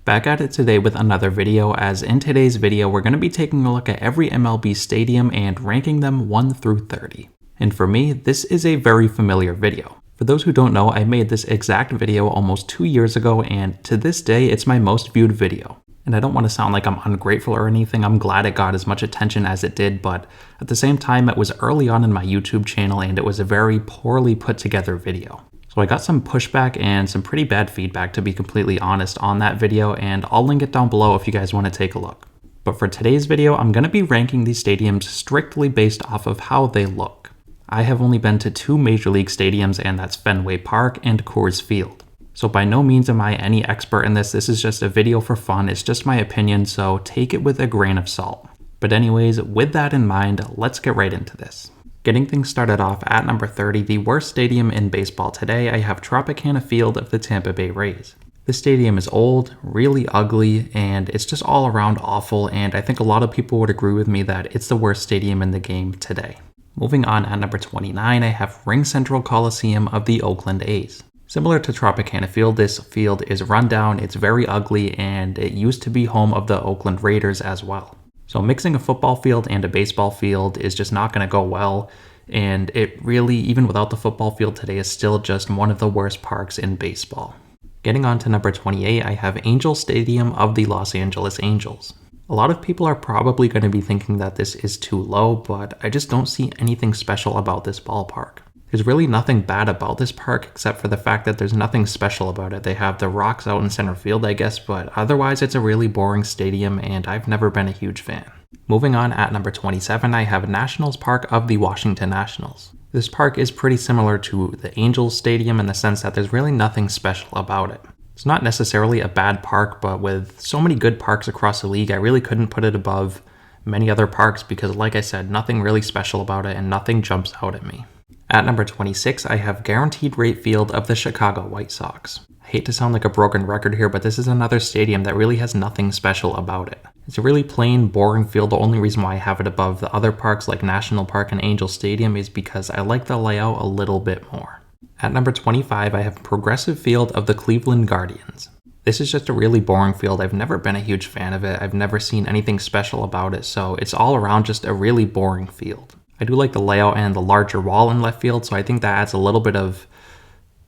Back at it today with another video, as in today's video we're going to be taking a look at every MLB stadium and ranking them 1 through 30. And for me, this is a very familiar video. For those who don't know, I made this exact video almost 2 years ago, and to this day it's my most viewed video. And I don't want to sound like I'm ungrateful or anything, I'm glad it got as much attention as it did, but at the same time it was early on in my YouTube channel and it was a very poorly put together video. So I got some pushback and some pretty bad feedback, to be completely honest, on that video, and I'll link it down below if you guys want to take a look. But for today's video, I'm going to be ranking these stadiums strictly based off of how they look. I have only been to 2 Major League stadiums, and that's Fenway Park and Coors Field. So by no means am I any expert in this is just a video for fun, it's just my opinion, so take it with a grain of salt. But anyways, with that in mind, let's get right into this. Getting things started off at number 30, the worst stadium in baseball today, I have Tropicana Field of the Tampa Bay Rays. This stadium is old, really ugly, and it's just all around awful, and I think a lot of people would agree with me that it's the worst stadium in the game today. Moving on at number 29, I have RingCentral Coliseum of the Oakland A's. Similar to Tropicana Field, this field is run down, it's very ugly, and it used to be home of the Oakland Raiders as well. So mixing a football field and a baseball field is just not going to go well, and it really, even without the football field today, is still just one of the worst parks in baseball. Getting on to number 28, I have Angel Stadium of the Los Angeles Angels. A lot of people are probably going to be thinking that this is too low, but I just don't see anything special about this ballpark. There's really nothing bad about this park except for the fact that there's nothing special about it. They have the rocks out in center field, I guess, but otherwise it's a really boring stadium and I've never been a huge fan. Moving on at number 27, I have Nationals Park of the Washington Nationals. This park is pretty similar to the Angels Stadium in the sense that there's really nothing special about it. It's not necessarily a bad park, but with so many good parks across the league, I really couldn't put it above many other parks because, like I said, nothing really special about it and nothing jumps out at me. At number 26, I have Guaranteed Rate Field of the Chicago White Sox. I hate to sound like a broken record here, but this is another stadium that really has nothing special about it. It's a really plain, boring field. The only reason why I have it above the other parks like National Park and Angel Stadium is because I like the layout a little bit more. At number 25, I have Progressive Field of the Cleveland Guardians. This is just a really boring field. I've never been a huge fan of it. I've never seen anything special about it, so it's all around just a really boring field. I do like the layout and the larger wall in left field, so I think that adds a little bit of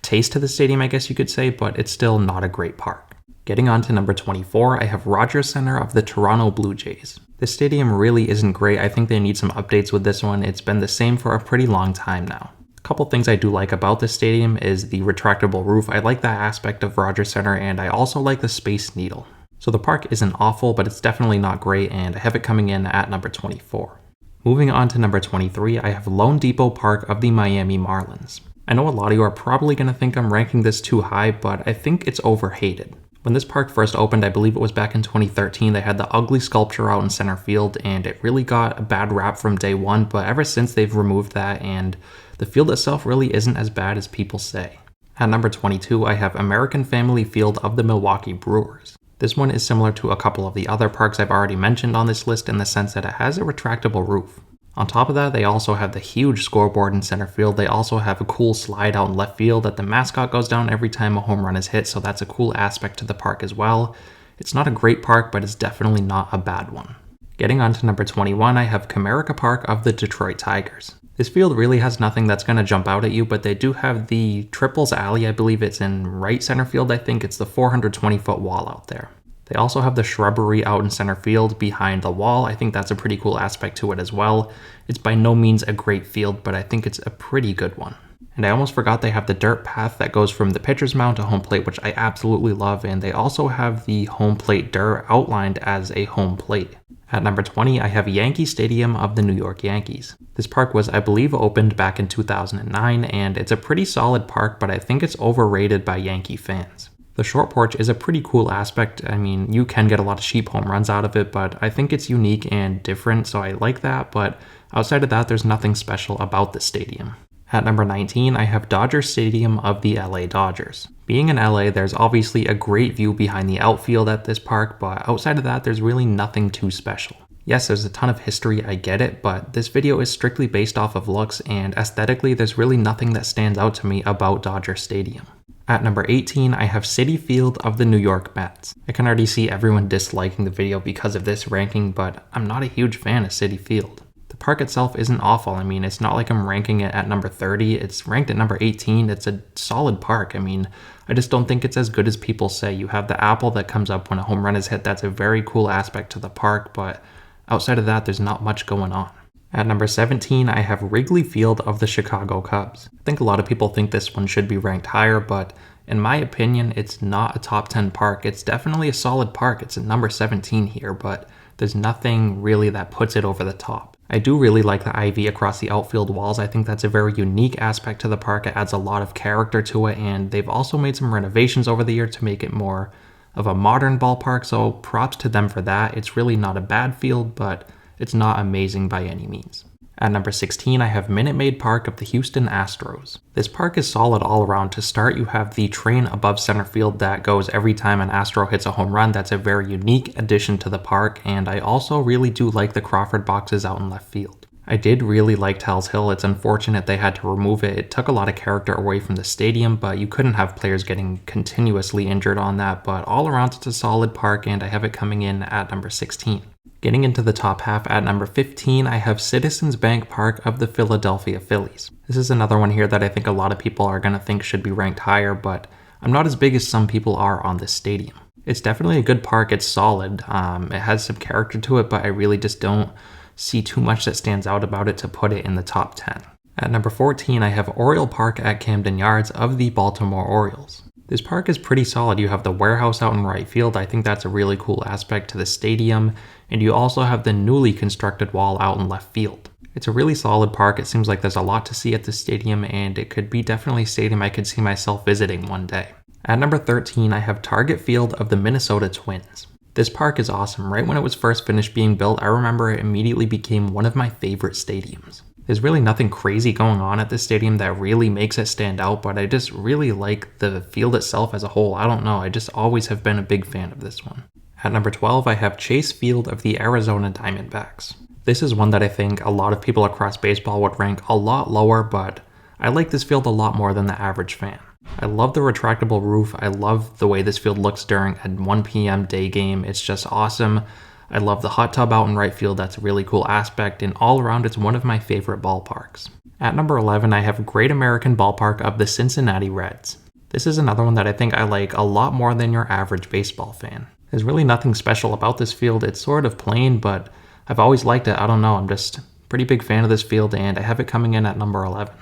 taste to the stadium, I guess you could say, but it's still not a great park. Getting on to number 24, I have Rogers Center of the Toronto Blue Jays. This stadium really isn't great. I think they need some updates with this one. It's been the same for a pretty long time now. A couple things I do like about this stadium is the retractable roof. I like that aspect of Rogers Center, and I also like the Space Needle. So the park isn't awful, but it's definitely not great, and I have it coming in at number 24. Moving on to number 23, I have Lone Depot Park of the Miami Marlins. I know a lot of you are probably going to think I'm ranking this too high, but I think it's overhated. When this park first opened, I believe it was back in 2013, they had the ugly sculpture out in center field, and it really got a bad rap from day one, but ever since they've removed that, and the field itself really isn't as bad as people say. At number 22, I have American Family Field of the Milwaukee Brewers. This one is similar to a couple of the other parks I've already mentioned on this list in the sense that it has a retractable roof. On top of that, they also have the huge scoreboard in center field. They also have a cool slide out in left field that the mascot goes down every time a home run is hit, so that's a cool aspect to the park as well. It's not a great park, but it's definitely not a bad one. Getting on to number 21, I have Comerica Park of the Detroit Tigers. This field really has nothing that's going to jump out at you, but they do have the Triples Alley. I believe it's in right center field. I think it's the 420-foot wall out there. They also have the shrubbery out in center field behind the wall. I think that's a pretty cool aspect to it as well. It's by no means a great field, but I think it's a pretty good one. And I almost forgot they have the dirt path that goes from the pitcher's mound to home plate, which I absolutely love. And they also have the home plate dirt outlined as a home plate. At number 20, I have Yankee Stadium of the New York Yankees. This park was, I believe, opened back in 2009, and it's a pretty solid park, but I think it's overrated by Yankee fans. The short porch is a pretty cool aspect. I mean, you can get a lot of sheep home runs out of it, but I think it's unique and different, so I like that, but outside of that, there's nothing special about the stadium. At number 19, I have Dodger Stadium of the LA Dodgers. Being in LA, there's obviously a great view behind the outfield at this park, but outside of that, there's really nothing too special. Yes, there's a ton of history, I get it, but this video is strictly based off of looks, and aesthetically, there's really nothing that stands out to me about Dodger Stadium. At number 18, I have Citi Field of the New York Mets. I can already see everyone disliking the video because of this ranking, but I'm not a huge fan of Citi Field. The park itself isn't awful. I mean, it's not like I'm ranking it at number 30. It's ranked at number 18. It's a solid park. I mean, I just don't think it's as good as people say. You have the apple that comes up when a home run is hit. That's a very cool aspect to the park, but outside of that, there's not much going on. At number 17, I have Wrigley Field of the Chicago Cubs. I think a lot of people think this one should be ranked higher, but in my opinion, it's not a top 10 park. It's definitely a solid park. It's at number 17 here, but there's nothing really that puts it over the top. I do really like the ivy across the outfield walls. I think that's a very unique aspect to the park. It adds a lot of character to it, and they've also made some renovations over the year to make it more of a modern ballpark, so props to them for that. It's really not a bad field, but it's not amazing by any means. At number 16, I have Minute Maid Park of the Houston Astros. This park is solid all around. To start, you have the train above center field that goes every time an Astro hits a home run. That's a very unique addition to the park, and I also really do like the Crawford boxes out in left field. I did really like Tal's Hill. It's unfortunate they had to remove it. It took a lot of character away from the stadium, but you couldn't have players getting continuously injured on that. But all around, it's a solid park, and I have it coming in at number 16. Getting into the top half, at number 15, I have Citizens Bank Park of the Philadelphia Phillies. This is another one here that I think a lot of people are going to think should be ranked higher, but I'm not as big as some people are on this stadium. It's definitely a good park. It's solid. It has some character to it, but I really just don't see too much that stands out about it to put it in the top 10. At number 14, I have Oriole Park at Camden Yards of the Baltimore Orioles. This park is pretty solid. You have the warehouse out in right field. I think that's a really cool aspect to the stadium. And you also have the newly constructed wall out in left field. It's a really solid park. It seems like there's a lot to see at the stadium, and it could be definitely a stadium I could see myself visiting one day. At number 13, I have Target Field of the Minnesota Twins. This park is awesome. Right when it was first finished being built, I remember it immediately became one of my favorite stadiums. There's really nothing crazy going on at this stadium that really makes it stand out, but I just really like the field itself as a whole. I don't know, I just always have been a big fan of this one. At number 12, I have Chase Field of the Arizona Diamondbacks. This is one that I think a lot of people across baseball would rank a lot lower, but I like this field a lot more than the average fan. I love the retractable roof. I love the way this field looks during a 1 p.m. day game. It's just awesome. I love the hot tub out in right field. That's a really cool aspect, and all around it's one of my favorite ballparks. At number 11, I have Great American Ballpark of the Cincinnati Reds. This is another one that I think I like a lot more than your average baseball fan. There's really nothing special about this field. It's sort of plain, but I've always liked it. I don't know, I'm just a pretty big fan of this field, and I have it coming in at number 11.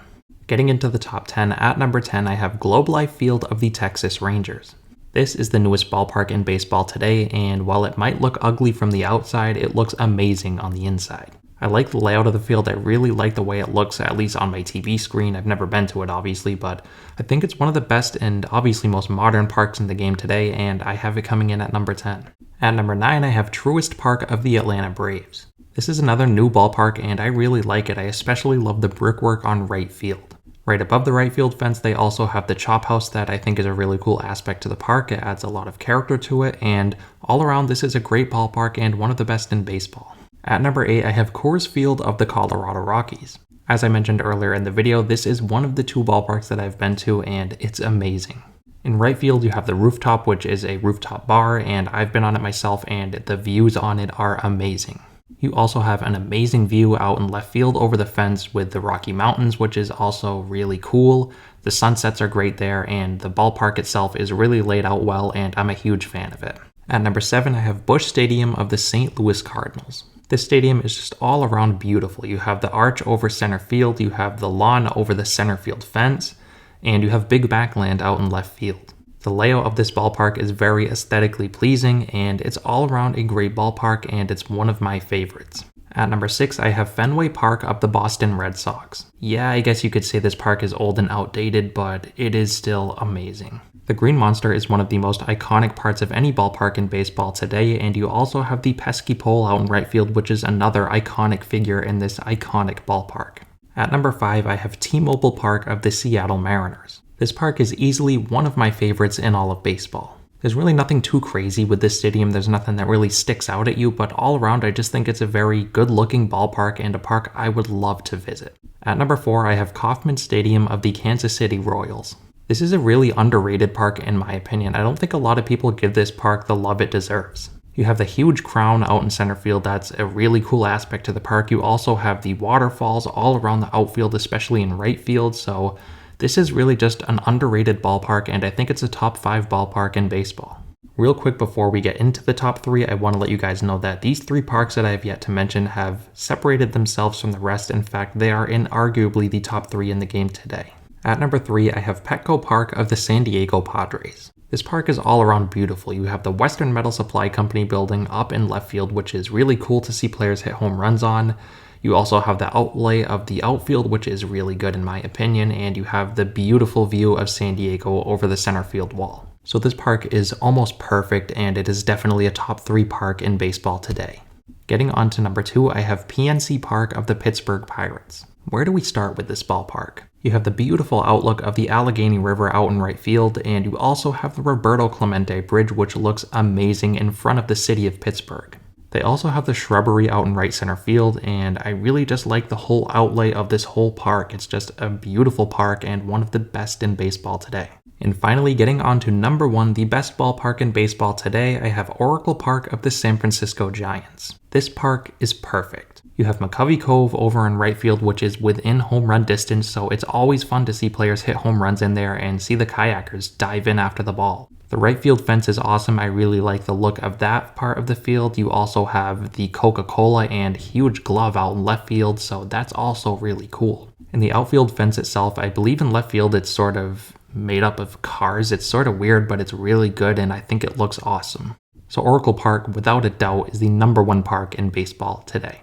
Getting into the top 10, at number 10, I have Globe Life Field of the Texas Rangers. This is the newest ballpark in baseball today, and while it might look ugly from the outside, it looks amazing on the inside. I like the layout of the field. I really like the way it looks, at least on my TV screen. I've never been to it, obviously, but I think it's one of the best and obviously most modern parks in the game today, and I have it coming in at number 10. At number 9, I have Truist Park of the Atlanta Braves. This is another new ballpark, and I really like it. I especially love the brickwork on right field. Right above the right field fence, they also have the chop house that I think is a really cool aspect to the park. It adds a lot of character to it, and all around this is a great ballpark and one of the best in baseball. At number 8, I have Coors Field of the Colorado Rockies. As I mentioned earlier in the video, this is one of the 2 ballparks that I've been to, and it's amazing. In right field, you have the rooftop, which is a rooftop bar, and I've been on it myself, and the views on it are amazing. You also have an amazing view out in left field over the fence with the Rocky Mountains, which is also really cool. The sunsets are great there, and the ballpark itself is really laid out well, and I'm a huge fan of it. At number 7, I have Busch Stadium of the St. Louis Cardinals. This stadium is just all around beautiful. You have the arch over center field, you have the lawn over the center field fence, and you have big backland out in left field. The layout of this ballpark is very aesthetically pleasing, and it's all around a great ballpark, and it's one of my favorites. At number 6, I have Fenway Park of the Boston Red Sox. Yeah, I guess you could say this park is old and outdated, but it is still amazing. The Green Monster is one of the most iconic parts of any ballpark in baseball today, and you also have the pesky pole out in right field, which is another iconic figure in this iconic ballpark. At number 5, I have T-Mobile Park of the Seattle Mariners. This park is easily one of my favorites in all of baseball. There's really nothing too crazy with this stadium. There's nothing that really sticks out at you, but all around I just think it's a very good-looking ballpark and a park I would love to visit. At number 4, I have Kauffman Stadium of the Kansas City Royals. This is a really underrated park in my opinion. I don't think a lot of people give this park the love it deserves. You have the huge crown out in center field. That's a really cool aspect to the park. You also have the waterfalls all around the outfield, especially in right field. So this is really just an underrated ballpark, and I think it's a top 5 ballpark in baseball. Real quick before we get into the top 3, I want to let you guys know that these 3 parks that I have yet to mention have separated themselves from the rest. In fact, they are inarguably the top 3 in the game today. At number 3, I have Petco Park of the San Diego Padres. This park is all around beautiful. You have the Western Metal Supply Company building up in left field, which is really cool to see players hit home runs on. You also have the outlay of the outfield, which is really good in my opinion, and you have the beautiful view of San Diego over the center field wall. So this park is almost perfect, and it is definitely a top 3 park in baseball today. Getting on to number 2, I have PNC Park of the Pittsburgh Pirates. Where do we start with this ballpark? You have the beautiful outlook of the Allegheny River out in right field, and you also have the Roberto Clemente Bridge, which looks amazing in front of the city of Pittsburgh. They also have the shrubbery out in right center field, and I really just like the whole outlay of this whole park. It's just a beautiful park and one of the best in baseball today. And finally, getting on to number 1, the best ballpark in baseball today, I have Oracle Park of the San Francisco Giants. This park is perfect. You have McCovey Cove over in right field, which is within home run distance, so it's always fun to see players hit home runs in there and see the kayakers dive in after the ball. The right field fence is awesome. I really like the look of that part of the field. You also have the Coca-Cola and huge glove out in left field, so that's also really cool. And the outfield fence itself, I believe in left field it's sort of made up of cars. It's sort of weird, but it's really good, and I think it looks awesome. So Oracle Park, without a doubt, is the number 1 park in baseball today.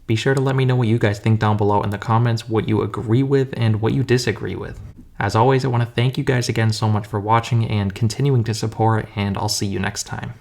Be sure to let me know what you guys think down below in the comments, what you agree with and what you disagree with. As always, I want to thank you guys again so much for watching and continuing to support, and I'll see you next time.